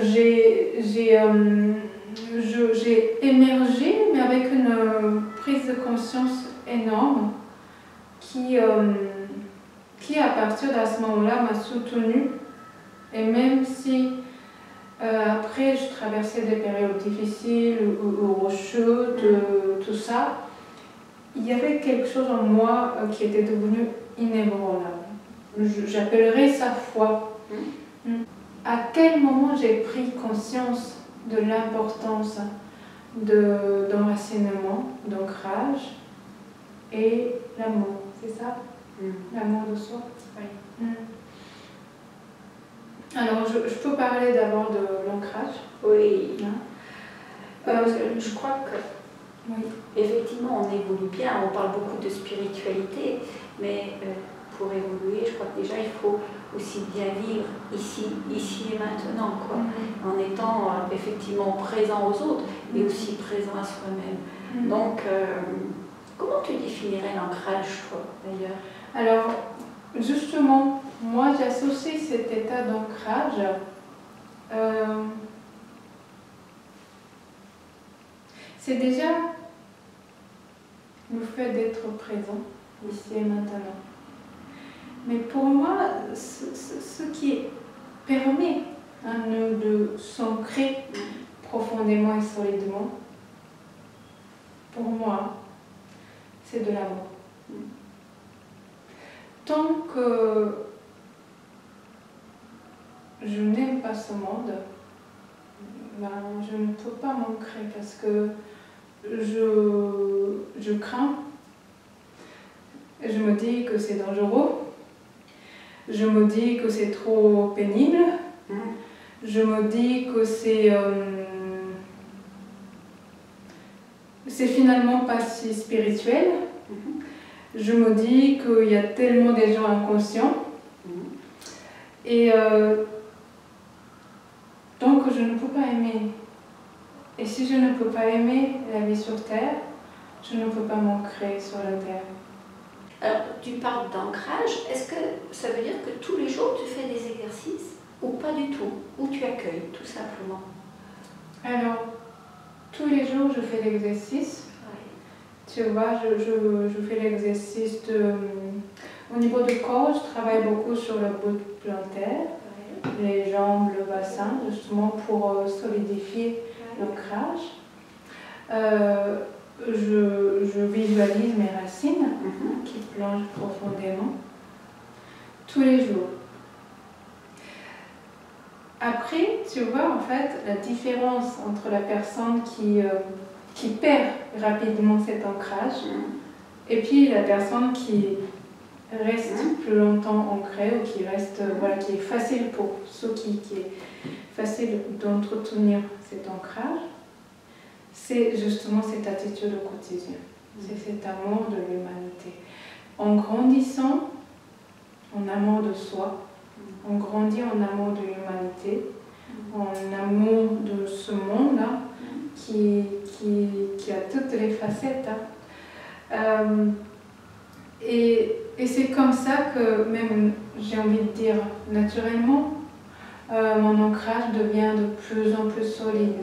j'ai émergé, mais avec une prise de conscience énorme qui à partir de ce moment-là m'a soutenue. Et même si après je traversais des périodes difficiles ou rocheuses, tout ça, il y avait quelque chose en moi qui était devenu inébranlable. J'appellerais ça foi. À quel moment j'ai pris conscience de l'importance d'enracinement, d'ancrage et l'amour, c'est ça? L'amour de soi. Oui. Alors, je peux parler d'abord de l'ancrage. Oui. Je crois que, oui, effectivement, on évolue bien, on parle beaucoup de spiritualité, mais pour évoluer, je crois que déjà, il faut aussi bien vivre ici et maintenant, quoi, en étant effectivement présent aux autres, mais aussi présent à soi-même. Donc, comment tu définirais l'ancrage, toi, d'ailleurs? Alors, justement, moi j'associe cet état d'ancrage c'est déjà le fait d'être présent ici et maintenant. Mais pour moi, ce qui permet à nous de s'ancrer profondément et solidement, pour moi, c'est de l'amour. Tant que je n'aime pas ce monde, ben, je ne peux pas m'ancrer parce que je crains. Je me dis que c'est dangereux. Je me dis que c'est trop pénible. Je me dis que c'est finalement pas si spirituel. Je me dis qu'il y a tellement de gens inconscients. Et donc je ne peux pas aimer. Et si je ne peux pas aimer la vie sur Terre, je ne peux pas m'ancrer sur la Terre. Alors, tu parles d'ancrage. Est-ce que ça veut dire que tous les jours tu fais des exercices ou pas du tout? Ou tu accueilles, tout simplement? Alors, tous les jours je fais l'exercice. Tu vois, je fais l'exercice au niveau du corps, je travaille beaucoup sur le bout plantaire, les jambes, le bassin, justement pour solidifier l'ancrage. Je visualise mes racines qui plongent profondément tous les jours. Après, tu vois en fait la différence entre la personne qui perd rapidement cet ancrage et puis la personne qui reste plus longtemps ancrée ou qui reste, voilà, qui est facile pour ceux qui est facile d'entretenir cet ancrage. C'est justement cette attitude au quotidien, c'est cet amour de l'humanité. En grandissant en amour de soi, on grandit en amour de l'humanité, en amour de ce monde-là qui a toutes les facettes. Et c'est comme ça que même, j'ai envie de dire, naturellement, mon ancrage devient de plus en plus solide.